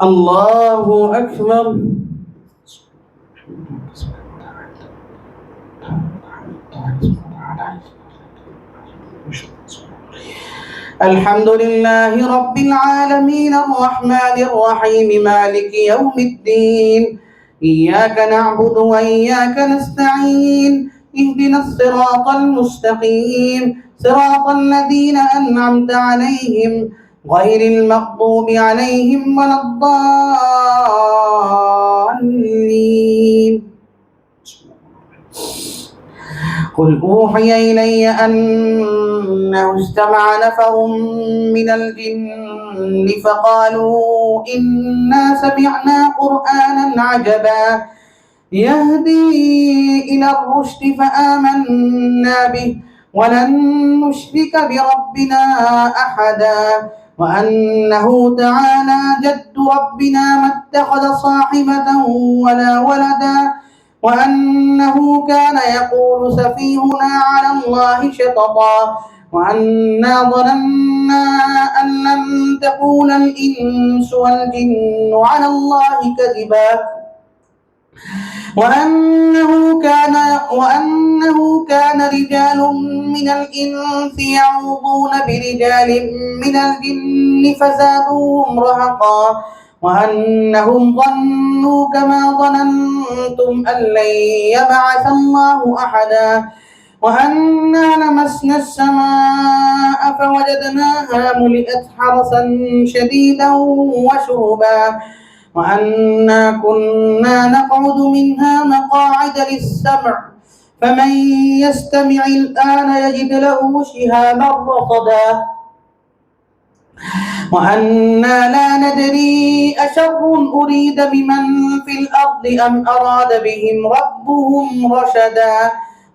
الله أكبر. الحمد لله رب العالمين الرحمن الرحيم مالك يوم الدين. إياك نعبد وإياك نستعين. اهدنا الصراط المستقيم صراط الذين أنعمت عليهم غير المغضوب عليهم ولا الضالين. قل أوحي إلي أنه استمع نفر من الجن فقالوا إنا سمعنا قرآنا عجبا يهدي إلى الرشد فآمنا به ولن نشرك بربنا أحدا وأنه تعالى جد ربنا ما اتخذ صاحبة ولا ولدا وأنه كان يقول سفيهنا على الله شططا وأنا ظننا أن لن تقول الإنس والجن على الله كذبا وأنه كان رجال من الإنس يعوذون برجال من الجن فزادوهم رهقا وأنهم ظنوا كما ظننتم أن لن يبعث الله أحدا وأنا لمسنا السماء فوجدناها ملئت حرسا شديدا وشهبا وأنا كنا نقعد منها مقاعد للسمع فمن يستمع الآن يجد له شهابا رصدا وأنا لا ندري أشر أريد بمن في الأرض أم أراد بهم ربهم رشدا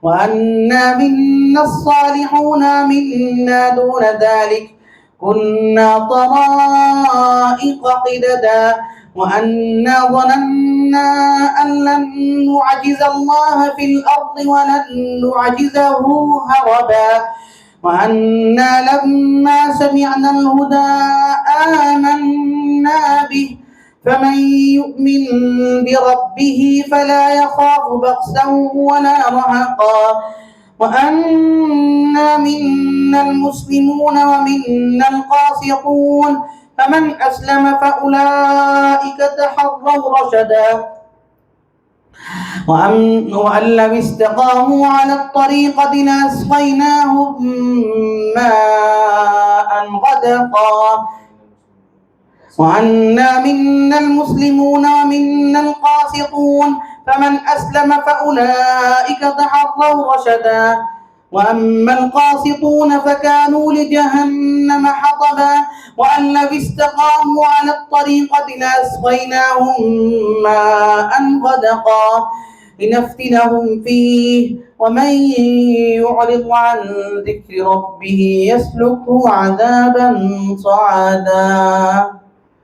وأنا منا الصالحون منا دون ذلك كنا طرائق قددا وأنا ظننا أن لن نعجز الله في الأرض ولن نعجزه هربا وأنا لما سمعنا الهدى آمنا به فمن يؤمن بربه فلا يخاف بخسا ولا رهقا وأنا منا المسلمون ومنا القاسطون فمن أسلم فأولئك تحروا رشدا وأن لو استقاموا على الطريقة لأسقيناهم ماء غدقا وأنا منا المسلمون ومنا القاسطون فمن أسلم فأولئك تحروا رشدا وأما القاسطون فكانوا لجهنم حطبا وأن لو استقاموا على الطريقة لأسقيناهم ماء غدقا لنفتنهم فيه ومن يعرض عن ذكر ربه يسلكه عذابا صعدا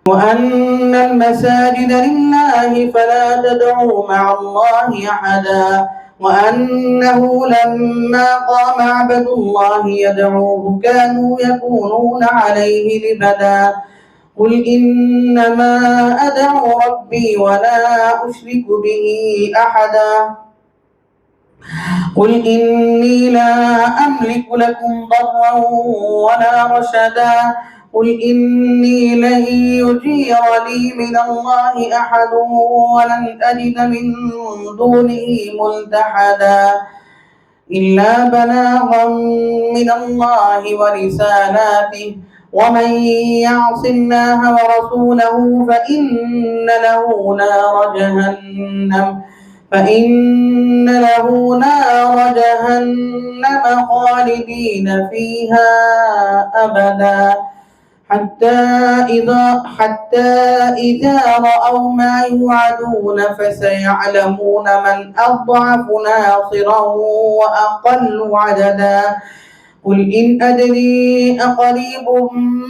وأن المساجد لله فلا تدعوا مع الله أحدا وأنه لما قام عبد الله يدعوه كانوا يكونون عليه لبدا قل إنما أدعو ربي ولا أشرك به أحدا قل إني لا أملك لكم ضرا ولا رشدا قل إني لن يجيرني من الله أحد ولن أجد من دونه ملتحدا إلا بلاغا من الله ورسالاته ومن يعص الله ورسوله فإن له نار جهنم خالدين فيها أبدا حتى إذا رأوا ما يوعدون فسيعلمون من أضعف ناصرا وأقل عددا قل إن أدري أقريب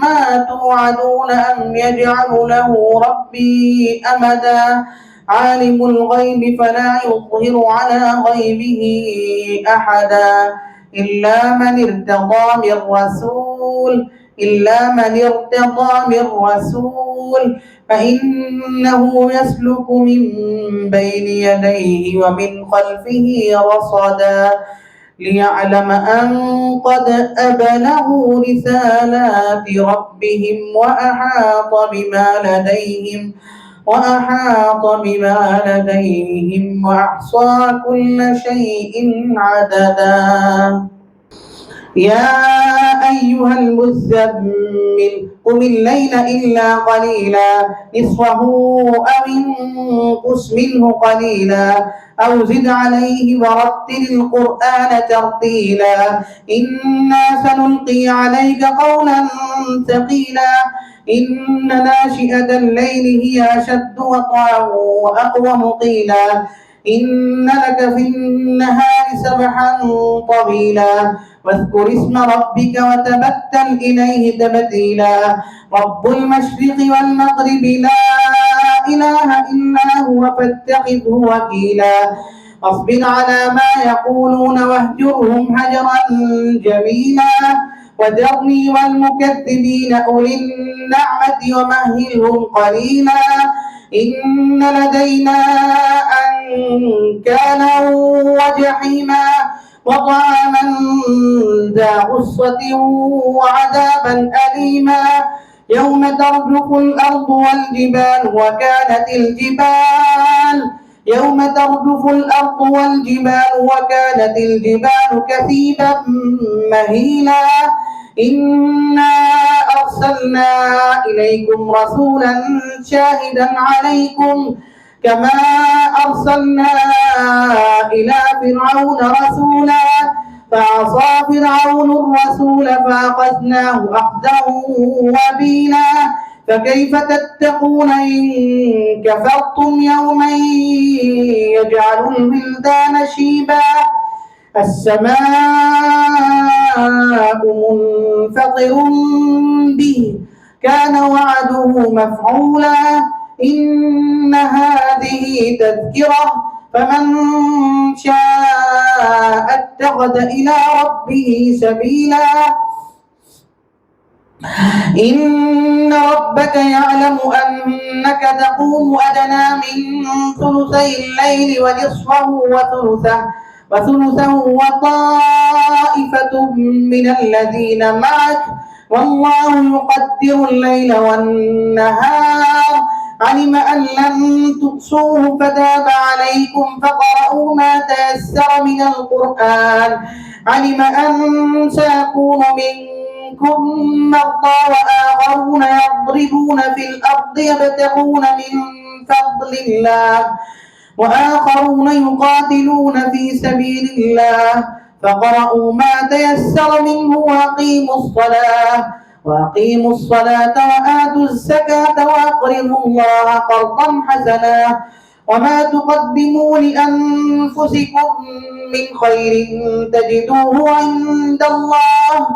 ما توعدون أم يجعل له ربي أمدا عالم الغيب فلا يظهر على غيبه أحدا إلا من ارتضى من رسول إلا من ارتضى من رسول فإنه يسلك من بين يديه ومن خلفه رصدا ليعلم أن قد أبلغوا رسالات ربهم وأحاط بما لديهم وأحصى كل شيء عددا. يا أيها المزمل قم الليل إلا قليلا نصفه أو انقص منه قليلا أو زد عليه ورتل القرآن ترتيلا إنا سنلقي عليك قولا ثقيلا إن ناشئة الليل هي أشد وطئا وأقوم قيلا إن لك في النهار سبحا طويلا واذكر اسم ربك وتبتل إليه تبتيلا رب المشرق والمغرب لا إله إلا هو فاتخذه وكيلا واصبر على ما يقولون واهجرهم هجرا جميلا وذرني والمكذبين أولي النعمة ومهلهم قليلا إن لدينا أنكالا وجحيما وطعاما ذا غصة وعذابا أليما يوم ترجف الأرض والجبال وكانت الجبال كثيبا مهيلا إنا أرسلنا إليكم رسولا شاهدا عليكم كما أرسلنا إلى فرعون رسولا فعصى فرعون الرسول فأخذناه أخذا وبيلا فكيف تتقون إن كفرتم يوما يجعل الولدان شيبا السماء منفطر به كان وعده مفعولا إن هذه تذكرة فمن شاء اتخذ إلى ربه سبيلا إن ربك يعلم أنك تقوم أدنى من ثلثي الليل ونصفه وثلثه وطائفة من الذين معك والله يقدر الليل والنهار علم أن لن تحصوه فتاب عليكم فقرؤوا ما تيسر من القرآن علم أن سيكون منكم مرضى وآخرون يضربون في الأرض يبتغون من فضل الله وآخرون يقاتلون في سبيل الله فقرؤوا ما تيسر منه وأقيموا الصلاة وآتوا الزكاة وأقرضوا الله قرضا حسنا وما تقدموا لأنفسكم من خير تجدوه عند الله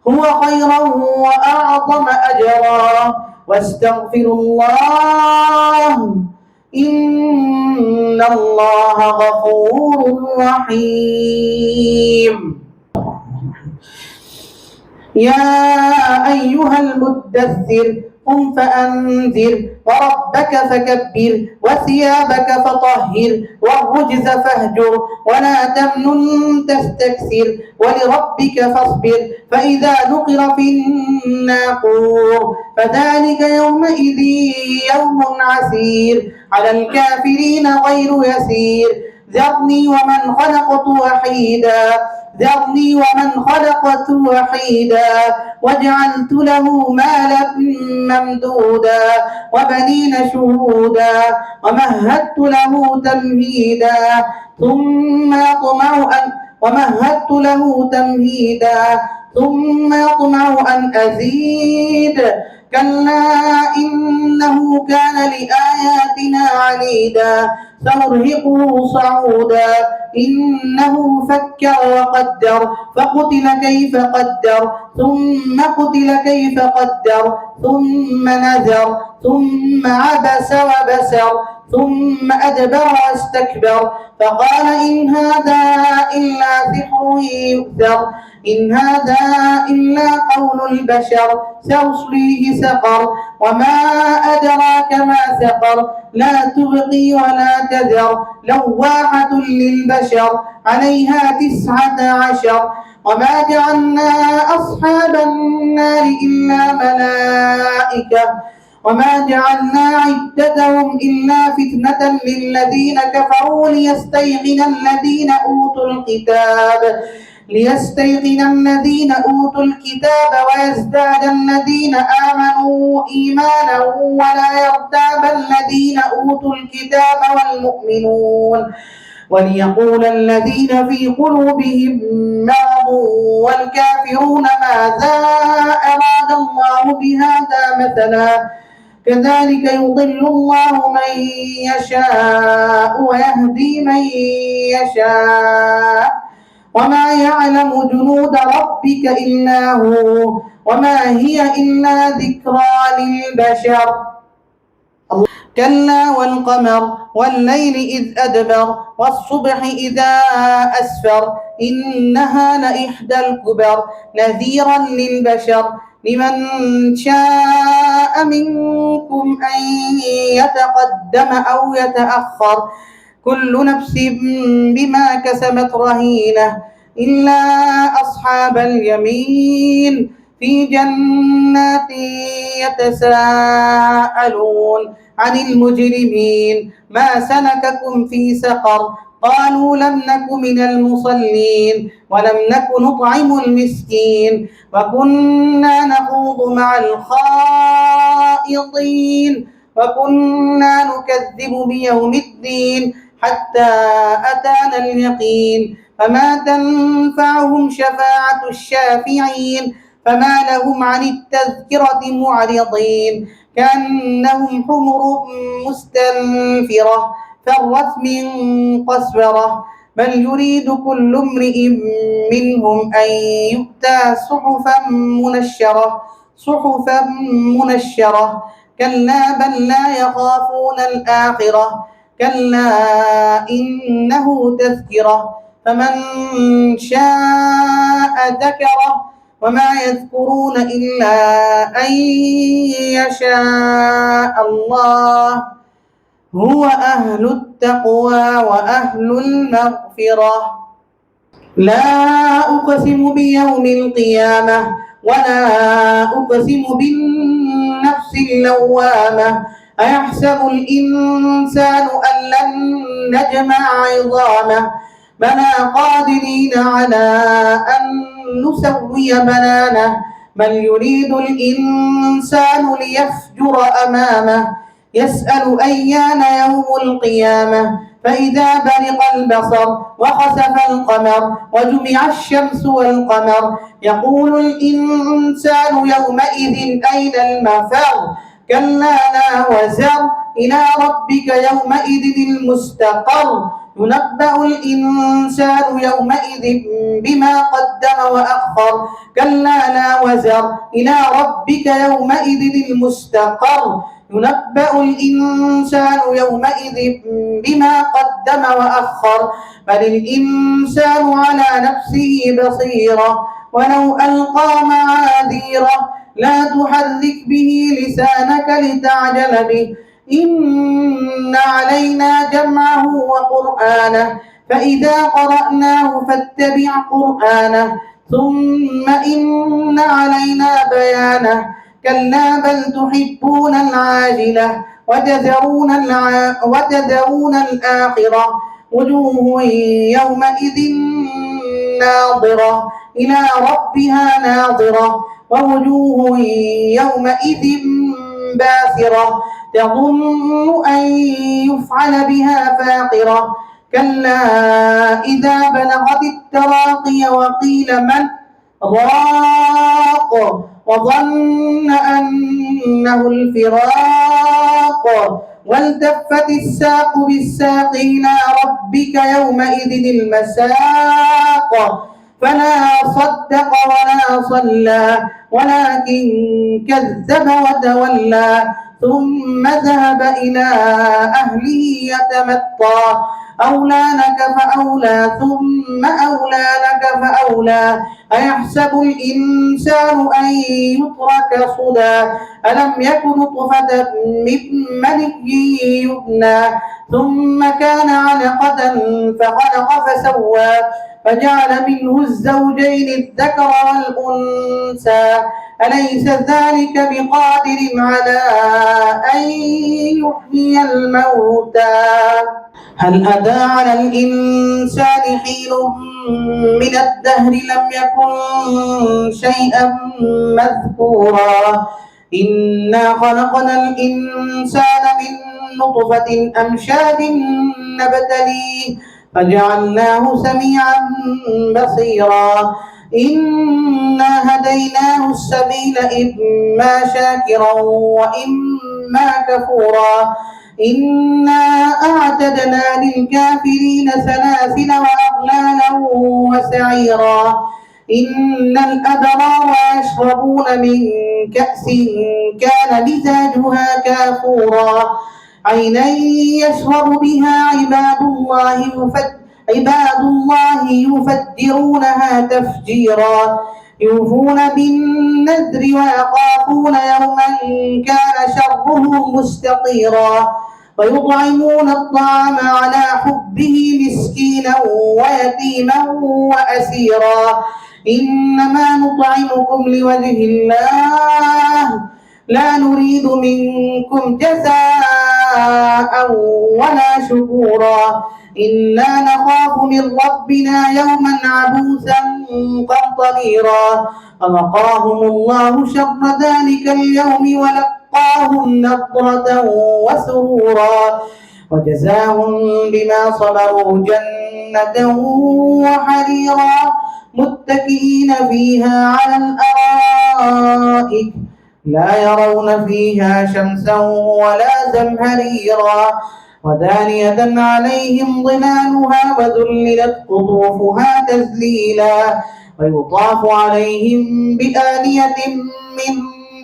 هو خيرا وأعظم أجرا واستغفروا الله إن الله غفور رحيم. يا أيها المدثر قم فأنذر وربك فكبر وثيابك فطهر والرجز فاهجر ولا تمنن تستكثر ولربك فاصبر فإذا نقر في الناقور فذلك يومئذ يوم عسير على الكافرين غير يسير ذرني ومن خلقت وحيدا وجعلت له مالا ممدودا وبنين شهودا ومهدت له تمهيدا ثم يطمع أن أزيد كلا إنه كان لآياتنا عنيدا سنرهقه صعودا إنه فكر وقدر فقتل كيف قدر ثم قتل كيف قدر ثم نذر ثم عبس وبسر ثم أدبر واستكبر فقال إن هذا إلا سحر يؤثر إن هذا إلا قول البشر سأصليه سقر وما أدراك ما سقر لا تبقي ولا تذر لواحة للبشر عليها 19 وما جعلنا أصحاب النار إلا ملائكة وما جعلنا عدتهم إلا فتنة للذين كفروا ليستيقن الذين أوتوا الكتاب ويزداد الذين آمنوا إيمانا ولا يرتاب الذين أوتوا الكتاب والمؤمنون وليقول الذين في قلوبهم مرض والكافرون ماذا أراد الله بهذا مثلا كذلك يضل الله من يشاء ويهدي من يشاء وما يعلم جنود ربك إلا هو وما هي إلا ذكرى للبشر كلا والقمر والليل إذ أدبر والصبح إذا أسفر إنها لإحدى الكبر نذيرا للبشر لمن شاء منكم أن يتقدم أو يتأخر كل نفس بما كسبت رهينة إلا أصحاب اليمين في جنات يتساءلون عن المجرمين ما سلككم في سقر قالوا لم نك من المصلين ولم نك نطعم المسكين وكنا نخوض مع الخائضين وكنا نكذب بيوم الدين حتى أتانا اليقين فما تنفعهم شفاعة الشافعين فما لهم عن التذكرة معرضين كأنهم حمر مستنفرة فرت من قسورة بل يريد كل امرئ منهم أن يؤتى صحفا منشرة كلا بل لا يخافون الآخرة كلا إنه تذكرة فمن شاء ذكره وما يذكرون إلا أن يشاء الله هو أهل التقوى وأهل المغفرة لا أقسم بيوم القيامة ولا أقسم بالنفس اللوامة أيحسب الإنسان أن لن نجمع عظامه بلى قادرين على أن نسوي بنانه بل يريد الإنسان ليفجر أمامه يسأل أيان يوم القيامة فإذا برق البصر وخسف القمر وجمع الشمس والقمر يقول الإنسان يومئذ أين المفر كلا لا وزر إلى ربك يومئذ المستقر ينبأ الإنسان يومئذ بما قدم وأخر كلا لا وزر إلى ربك يومئذ المستقر ينبأ الإنسان يومئذ بما قدم وأخر بل الإنسان على نفسه بصيرة ولو ألقى معاذيره لا تحرك به لسانك لتعجل به إن علينا جمعه وقرآنه فإذا قرأناه فاتبع قرآنه ثم إن علينا بيانه كلا بل تحبون العاجلة وتذرون الآخرة وجوه يومئذ ناظرة إلى ربها ناظرة ووجوه يومئذ باسرة تظن أن يفعل بها فاقرة كلا إذا بلغت التراقي وقيل من راق وظن أنه الفراق والتفت الساق بالساق إلى ربك يومئذ المساق فلا صدق ولا صلى ولكن كذب وتولى ثم ذهب إلى أهله يتمطى أولى لك فأولى ثم أولى لك فأولى أيحسب الإنسان أن يترك صدى ألم يك نطفة من مني يمنى ثم كان علقة فخلق فسوى فجعل منه الزوجين الذكر والأنثى أليس ذلك بقادر على أن يحيي الموتى هل أتى على الإنسان حين من الدهر لم يكن شيئا مذكورا إنا خلقنا الإنسان من نطفة أمشاج نبتليه فجعلناه سميعا بصيرا إنا هديناه السبيل إما شاكرا وإما كفورا إنا أعتدنا للكافرين سلاسل وأغلالا وسعيرا إن الأبرار يشربون من كأس كان مزاجها كافورا عينا يشرب بها عباد الله يفجرونها تفجيرا يوفون بالنذر ويخافون يوما كان شره مستطيرا ويطعمون الطعام على حبه مسكينا ويتيما وأسيرا إنما نطعمكم لوجه الله لا نريد منكم جزاء ولا شكورا إنا نخاف من ربنا يوما عبوسا قمطريرا فوقاهم الله شر ذلك اليوم ولقاهم نضرة وسرورا وجزاهم بما صبروا جنة وحريرا متكئين فيها على الأرائك لا يرون فيها شمسا ولا زمهريرا ودانية عليهم ظلالها وذللت قطوفها تذليلا ويطاف عليهم بآنية من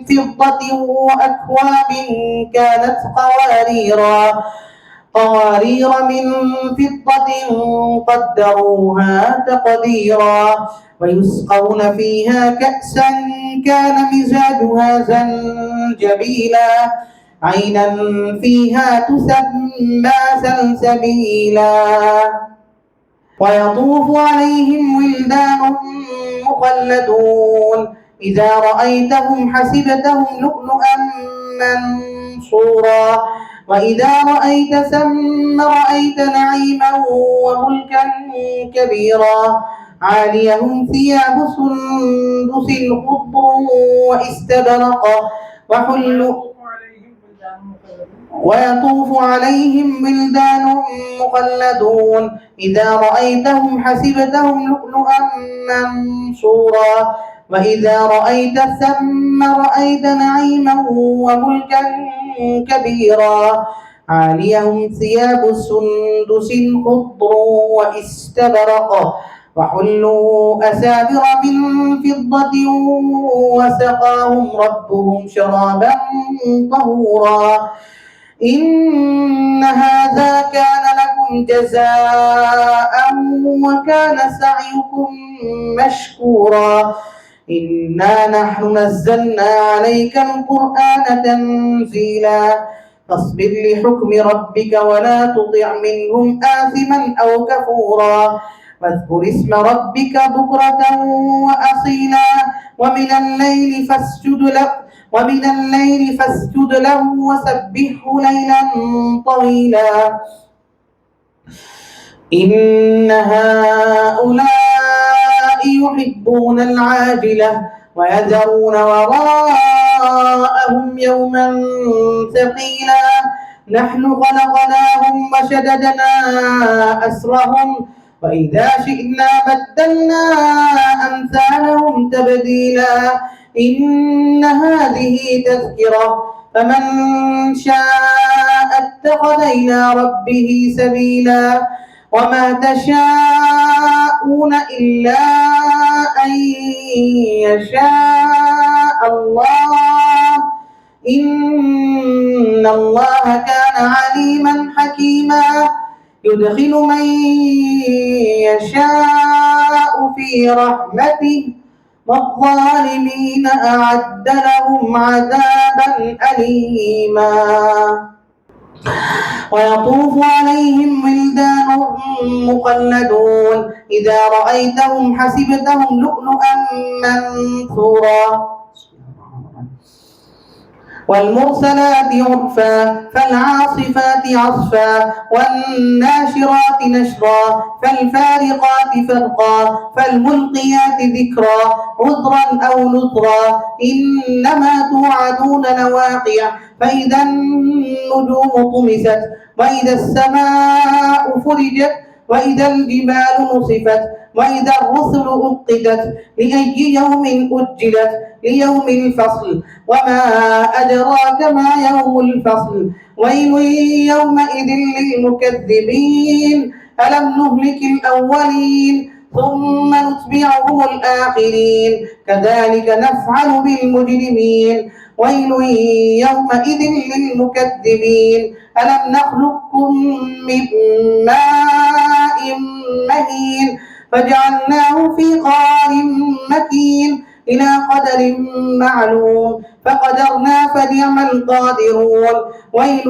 فضة وأكواب كانت قوارير من فضة قدروها تقديرا ويسقون فيها كأسا كان مزاجها زنجبيلا عينا فيها تسمى سلسبيلا ويطوف عليهم ولدان مخلدون إذا رأيتهم حسبتهم لؤلؤا منصورا وإذا رأيت ثم رأيت نعيما وملكا كبيرا عاليهم ثياب سندس خضر واستبرق ويطوف عليهم ولدان مخلدون إذا رأيتهم حسبتهم لؤلؤا منصورا وإذا رأيت ثم رأيت نعيما وملكا كبيرا عاليهم ثياب سندس خضر واستبرق وحلوا أسابر من فضة وسقاهم ربهم شرابا طهورا إن هذا كان لكم جزاء وكان سعيكم مشكورا إنا نحن نزلنا عليك القرآن تنزيلا فاصبر لحكم ربك ولا تطع منهم آثما أو كفورا واذكر اسم ربك بكرة وأصيلا ومن الليل فاسجد له وسبحه ليلا طويلا إن هؤلاء يحبون العاجلة ويذرون وراءهم يوما ثقيلا نحن خلقناهم وشددنا أسرهم وإذا شئنا بدلنا أمثالهم تبديلا إن هذه تذكرة فمن شاء اتخذ إلى ربه سبيلا وما تشاءون إلا أن يشاء الله إن إن الله كان عليما حكيما يدخل من يشاء في رحمته والظالمين أعد لهم عذابا أليما ويطوف عليهم ولدان مخلدون إذا رأيتهم حسبتهم لؤلؤا منثورا والمرسلات عرفا فالعاصفات عصفا والناشرات نشرا فالفارقات فرقا فالملقيات ذكرا عذرا أو نذرا إنما توعدون لواقع فإذا النجوم طمست وإذا السماء فرجت وإذا الجبال نصفت وإذا الرسل أقدت لأي يوم أجلت ليوم الفصل وما أدراك ما يوم الفصل ويل يومئذ للمكذبين ألم نهلك الأولين ثم نتبعهم الآخرين كذلك نفعل بالمجرمين ويل يومئذ للمكذبين ألم نخلقكم من ماء مهين فجعلناه في قرار مكين إلى قدر معلوم فقدرنا فنعم القادرون ويل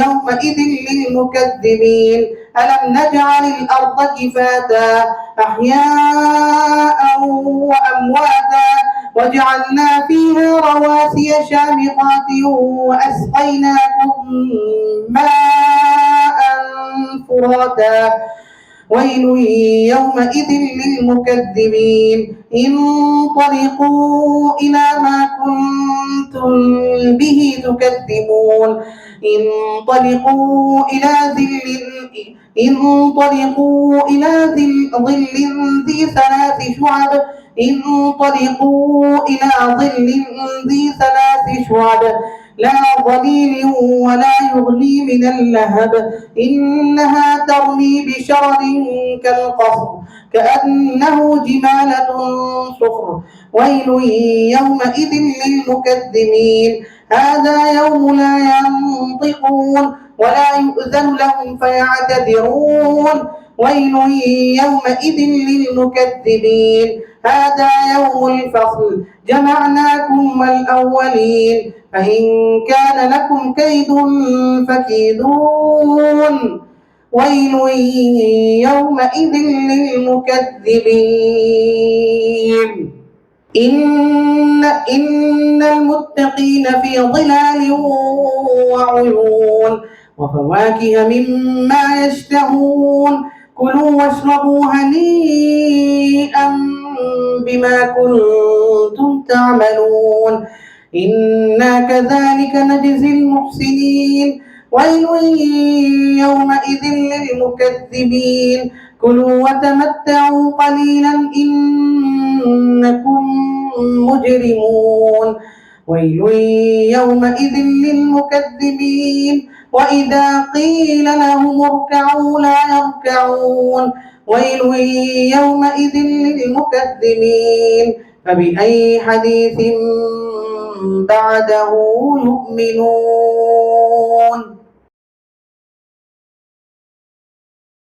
يومئذ للمكذبين ألم نجعل الأرض كفاتا أحياء وأمواتا وجعلنا فيها رواسي شامخات وأسقيناكم ماء فراتا ويل يومئذ للمكذبين انطلقوا إلى ما كنتم به تكذبون انطلقوا إلى ظل ذي ثلاث شعب انطلقوا إلى ظل ذي ثلاث شعب لا ظليل ولا يغني من اللهب إنها ترمي بشرر كالقصر كأنه جمالة صفر ويل يومئذ للمكذبين هذا يوم لا ينطقون ولا يؤذن لهم فيعتذرون ويل يومئذ للمكذبين هذا يوم الفصل جمعناكم والأولين فإن كان لكم كيد فكيدون ويل يومئذ للمكذبين إن المتقين في ظلال وعيون وفواكه مما يشتهون كلوا واشربوا هنيئا بما كنتم تعملون إنا كذلك نجزي المحسنين ويل يومئذ للمكذبين كلوا وتمتعوا قليلا إنكم مجرمون ويل يومئذ للمكذبين وإذا قيل لهم اركعوا لا يركعون ويل يومئذ للمكذبين فبأي حديث بعده يؤمنون